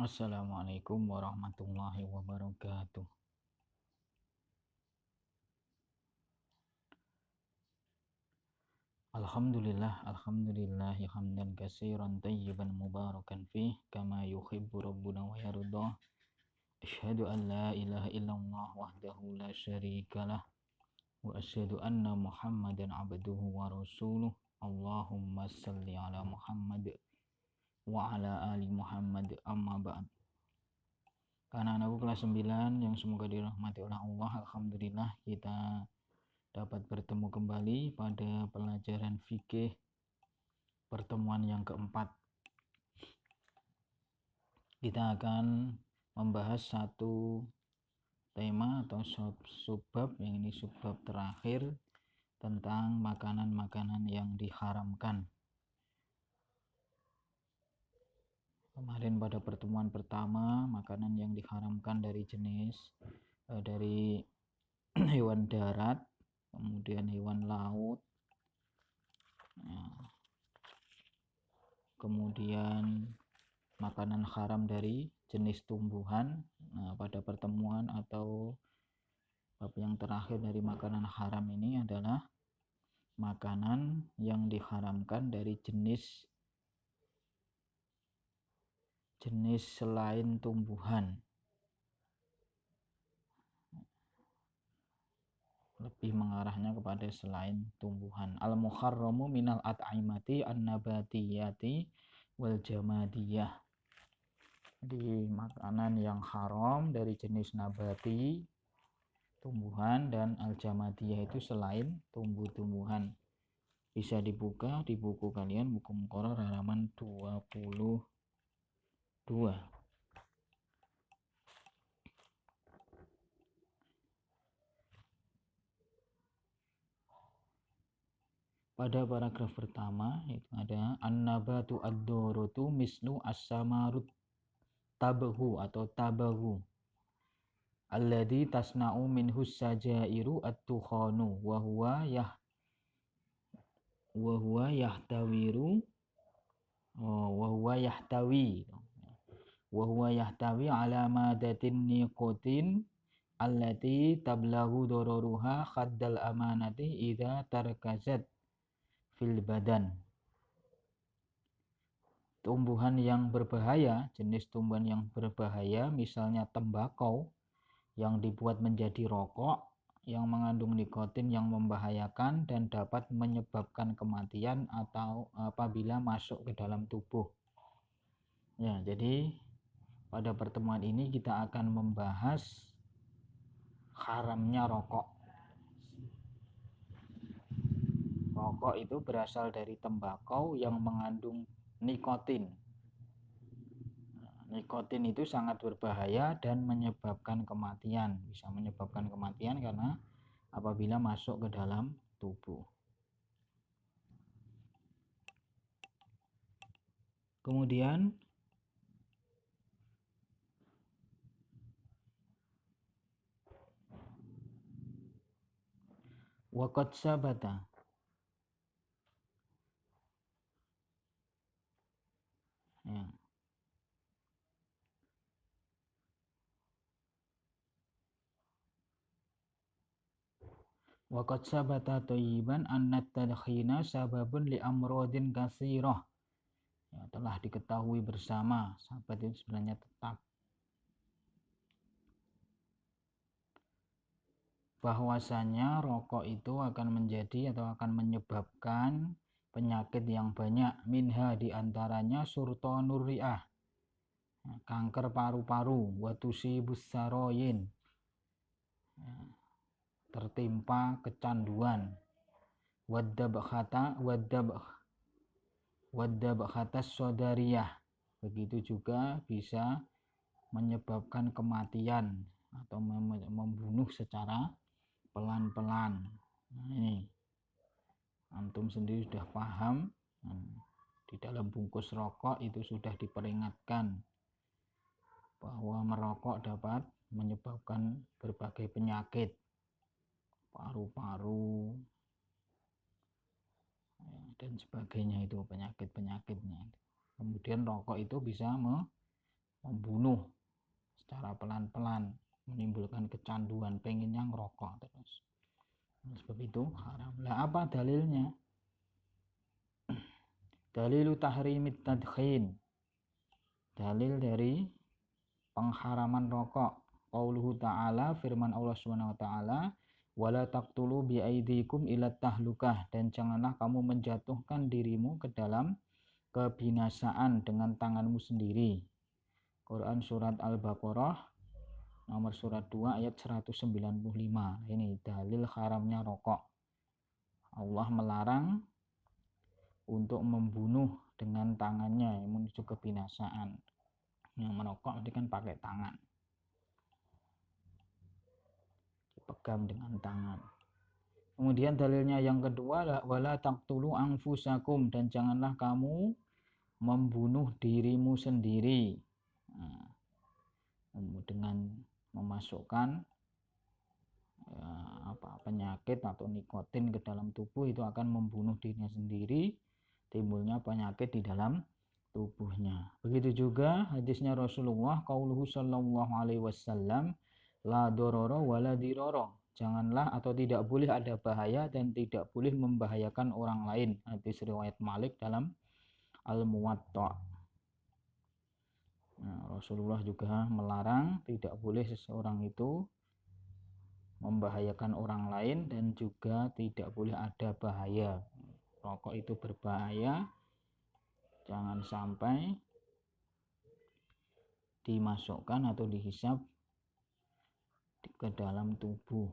Assalamualaikum warahmatullahi wabarakatuh. Alhamdulillahi hamdan katsiran tayyiban mubarakan fih kama yuhibbu rabbuna wa yardah. Asyhadu an la ilaha illallah wahdahu la syarikalah wa asyhadu anna Muhammadan abduhu wa rasuluh. Allahumma salli ala Muhammad wa ala ali Muhammad, amma ba'd. Anak-anakku kelas 9 yang semoga dirahmati oleh Allah, alhamdulillah kita dapat bertemu kembali pada pelajaran fikih pertemuan yang keempat. Kita akan membahas satu tema atau subbab, yang ini subbab terakhir, tentang makanan-makanan yang diharamkan. Kemarin pada pertemuan pertama, makanan yang diharamkan dari jenis dari hewan darat, kemudian hewan laut, kemudian makanan haram dari jenis tumbuhan. Nah, pada pertemuan atau bab yang terakhir dari makanan haram ini adalah makanan yang diharamkan dari jenis selain tumbuhan. Lebih mengarahnya kepada selain tumbuhan. Al-muharramu minal at'imati an-nabatiyati wal jamadiyah. Di makanan yang haram dari jenis nabati, tumbuhan, dan al-jamadiyah itu selain tumbuh-tumbuhan. Bisa dibuka di buku kalian, buku Muqarrar halaman 22. Pada paragraf pertama itu ada an-nabatu ad-darutu mislu as-samarut tabahu atau tabahu alladhi tasna'u minhu sajairu at-tukhanu wa huwa yahtawi ala madatin nikotin allati tablaghu dararuha khaddal amanati idza tarkazat fil badan. Tumbuhan yang berbahaya, jenis tumbuhan yang berbahaya, misalnya tembakau yang dibuat menjadi rokok, yang mengandung nikotin yang membahayakan dan dapat menyebabkan kematian atau apabila masuk ke dalam tubuh. Ya, jadi pada pertemuan ini kita akan membahas haramnya rokok. Rokok itu berasal dari tembakau yang mengandung nikotin. Nikotin itu sangat berbahaya dan menyebabkan kematian. Bisa menyebabkan kematian karena apabila masuk ke dalam tubuh. Kemudian waqad sabata ya. Waqad sabata thayyiban anna tadkhina sababun li amrodin katsirah. Ya, telah diketahui bersama, sahabat itu sebenarnya tetap, bahwasanya rokok itu akan menjadi atau akan menyebabkan penyakit yang banyak. Minha diantaranya surtanur ri'ah, kanker paru-paru, watusibus saroyin, tertimpa kecanduan, wadabkhatas sodariyah, begitu juga bisa menyebabkan kematian atau membunuh secara pelan-pelan. Nah, ini antum sendiri sudah paham. Di dalam bungkus rokok itu sudah diperingatkan bahwa merokok dapat menyebabkan berbagai penyakit, paru-paru dan sebagainya, itu penyakit-penyakitnya. Kemudian rokok itu bisa membunuh secara pelan-pelan, menimbulkan kecanduan, pengennya ngerokok terus. Sebab itu haram. Lah apa dalilnya? Dalilu tahrimit tadkhin. Dalil dari pengharaman rokok. Qauluhu ta'ala, firman Allah Subhanahu wa taala, wala taqtulu biaidikum ila tahlukah, dan janganlah kamu menjatuhkan dirimu ke dalam kebinasaan dengan tanganmu sendiri. Quran surat Al-Baqarah nomor surat 2 ayat 195. Ini dalil haramnya rokok. Allah melarang untuk membunuh dengan tangannya menuju kebinasaan. Yang merokok itu kan pakai tangan, dipegang dengan tangan. Kemudian dalilnya yang kedua, wala taqtulu anfusakum, dan janganlah kamu membunuh dirimu sendiri. Nah, dengan memasukkan penyakit atau nikotin ke dalam tubuh, itu akan membunuh dirinya sendiri, timbulnya penyakit di dalam tubuhnya. Begitu juga hadisnya Rasulullah, qauluhu sallallahu alaihi wasallam, la dororo wala diroro, janganlah atau tidak boleh ada bahaya dan tidak boleh membahayakan orang lain. Hadis riwayat Malik dalam Al-Muwatta. Nah, Rasulullah juga melarang tidak boleh seseorang itu membahayakan orang lain dan juga tidak boleh ada bahaya. Rokok itu berbahaya, jangan sampai dimasukkan atau dihisap ke dalam tubuh.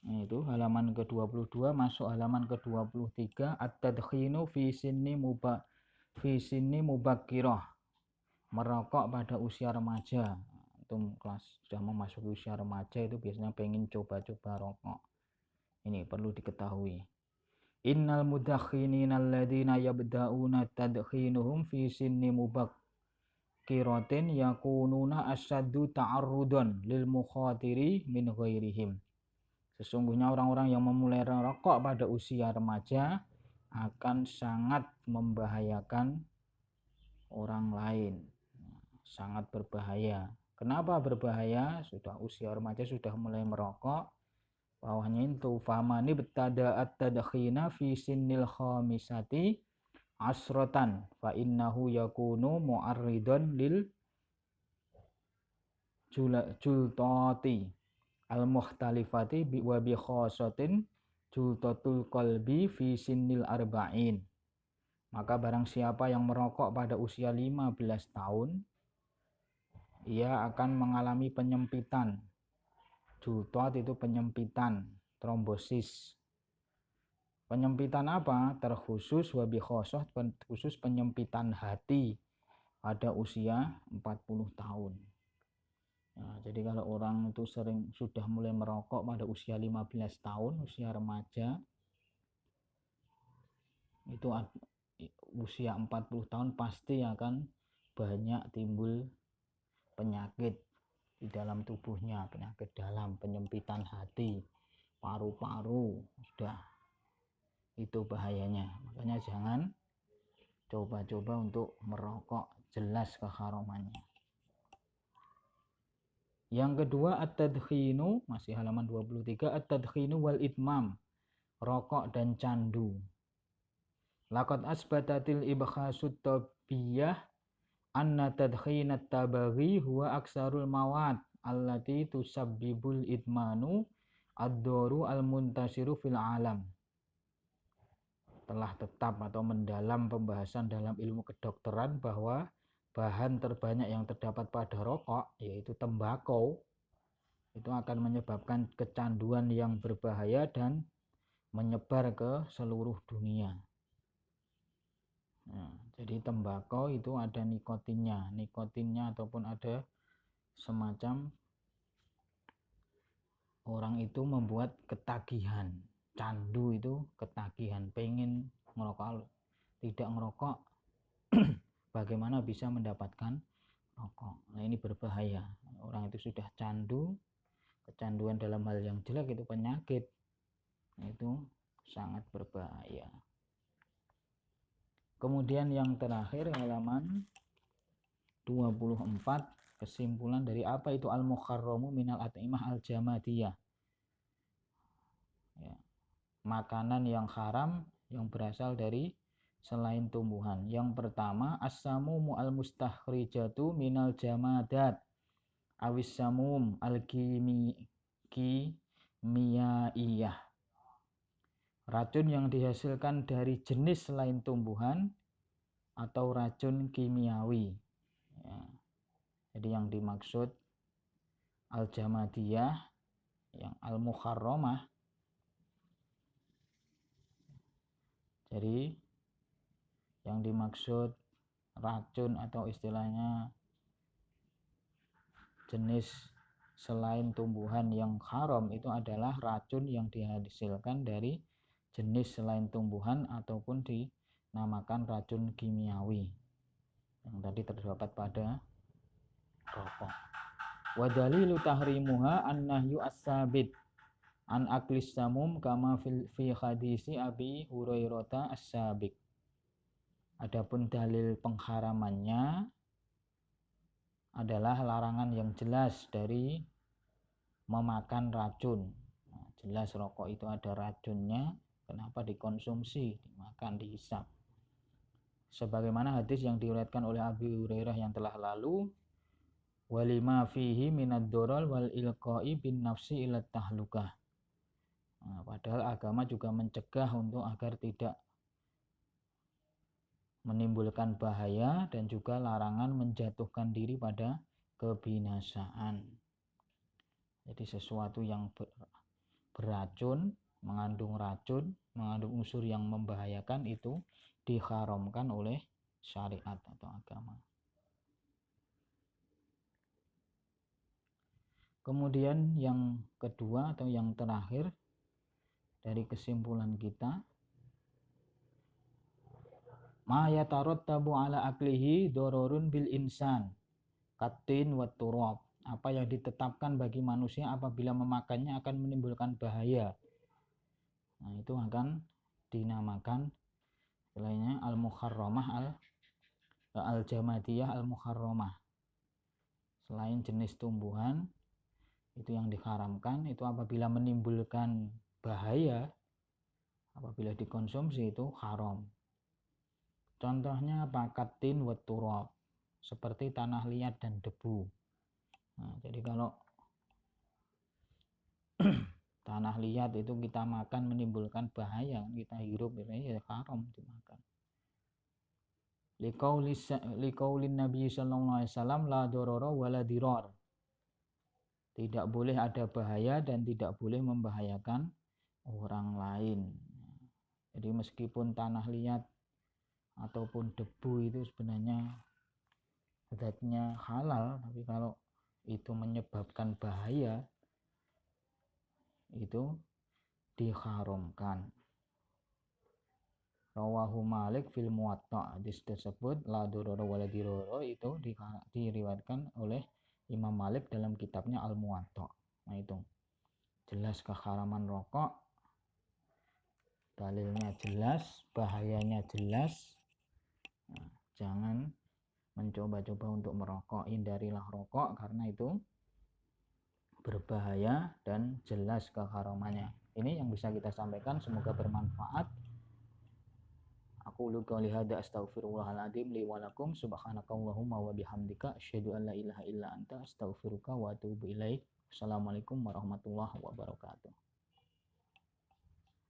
Nah, itu halaman ke-22, masuk halaman ke-23, at-tadkhinu fi sinni mubakkirah, merokok pada usia remaja. Itu kelas sudah memasuki usia remaja itu biasanya pengen coba-coba rokok. Ini perlu diketahui. Innal mudakhinina alladhina yabda'una tadkhinuhum fi sinni mubakkiratin yakununa asyaddu ta'arrudan lil mukhatiri min ghairihim. Sesungguhnya orang-orang yang memulai rokok pada usia remaja akan sangat membahayakan orang lain. Sangat berbahaya. Kenapa berbahaya? Sudah usia remaja sudah mulai merokok. Bawahnya itu famani betada at-tadkhina fi sinnil khamisati asrotan fa innahu yakunu mu'arridun lil jultati al-mukhtalifati wa bi khasatin jultatul qalbi fi sinnil arba'in. Maka barang siapa yang merokok pada usia 15 tahun, ia akan mengalami penyempitan. Jultat itu penyempitan, trombosis. Penyempitan apa? Terkhusus wa bi khasah, khusus penyempitan hati pada usia 40 tahun. Nah, jadi kalau orang itu sudah mulai merokok pada usia 15 tahun, usia remaja, itu usia 40 tahun pasti akan banyak timbul penyakit di dalam tubuhnya, penyakit dalam, penyempitan hati, paru-paru, sudah itu bahayanya. Makanya jangan coba-coba untuk merokok, jelas keharamannya. Yang kedua, at-tadkhinu, masih halaman 23, at-tadkhinu wal itmam, rokok dan candu. Laqad asbatatil ibkhasut tabiyah anna tadkhinat tabaghi huwa aksarul mawad allati tusabbibul idmanu ad-daru al-muntasiru fil alam. Telah tetap atau mendalam pembahasan dalam ilmu kedokteran bahwa bahan terbanyak yang terdapat pada rokok, yaitu tembakau, itu akan menyebabkan kecanduan yang berbahaya dan menyebar ke seluruh dunia. Nah, jadi tembakau itu ada nikotinnya ataupun ada semacam orang itu membuat ketagihan. Candu itu ketagihan, pengen ngerokok, tidak ngerokok, bagaimana bisa mendapatkan rokok. Nah, ini berbahaya. Orang itu sudah candu, kecanduan dalam hal yang jelek itu penyakit. Nah, itu sangat berbahaya. Kemudian yang terakhir halaman 24, kesimpulan dari apa itu al-muharramu minal at'imah al-jamadiyah. Ya, makanan yang haram yang berasal dari selain tumbuhan. Yang pertama, as-samumu al-mustakhrijatu minal jamadat awis samum al-kimiyaiyah. Racun yang dihasilkan dari jenis selain tumbuhan atau racun kimiawi. Ya. Jadi yang dimaksud al-jamadiyah, yang al-muharramah, jadi yang dimaksud racun atau istilahnya jenis selain tumbuhan yang haram itu adalah racun yang dihasilkan dari jenis selain tumbuhan ataupun dinamakan racun kimiawi yang tadi terdapat pada rokok. Wa dalilu tahrimuha an-nahyu as-sabit an aklis samum kama fi hadisi Abi Hurairah as-sabiq. Adapun dalil pengharamannya adalah larangan yang jelas dari memakan racun. Nah, jelas rokok itu ada racunnya, kenapa dikonsumsi, dimakan, dihisap. Sebagaimana hadis yang diriwayatkan oleh Abi Hurairah yang telah lalu, walima fihi minad doral wal ilqai bin nafsi ila tahlukah. Nah, padahal agama juga mencegah untuk agar tidak menimbulkan bahaya dan juga larangan menjatuhkan diri pada kebinasaan. Jadi sesuatu yang beracun, mengandung racun, mengandung unsur yang membahayakan itu diharamkan oleh syariat atau agama. Kemudian yang kedua atau yang terakhir dari kesimpulan kita, ma yatarattabu ala aklihi dororun bil insan katin wa turab. Apa yang ditetapkan bagi manusia apabila memakannya akan menimbulkan bahaya. Nah, itu akan dinamakan istilahnya al-muharramah al-jamadiyah al-muharramah. Selain jenis tumbuhan itu yang diharamkan, itu apabila menimbulkan bahaya, apabila dikonsumsi itu haram. Contohnya pakatin wa turab, seperti tanah liat dan debu. Nah, jadi kalau tanah liat itu kita makan menimbulkan bahaya, kita hirup ya haram dimakan. Liqaulin Nabi sallallahu alaihi wasallam la dororo wala dirar. Tidak boleh ada bahaya dan tidak boleh membahayakan orang lain. Jadi meskipun tanah liat ataupun debu itu sebenarnya zatnya halal, tapi kalau itu menyebabkan bahaya itu diharamkan. Rawahu Malik fil Muwatta. Hadis tersebut la dororo wala diroro itu diriwayatkan oleh Imam Malik dalam kitabnya Al Muwatta. Nah, itu jelas keharaman rokok, dalilnya jelas, bahayanya jelas. Nah, jangan mencoba-coba untuk merokok, hindarilah rokok karena itu berbahaya dan jelas keharamannya. Ini yang bisa kita sampaikan, semoga bermanfaat. Aku lu qouli hadza astaghfirullahaladzim li wa lakum subhanakallahumma wa bihamdika asyhadu an la ilaha illa anta astaghfiruka wa atubu ilaik. Assalamualaikum warahmatullahi wabarakatuh.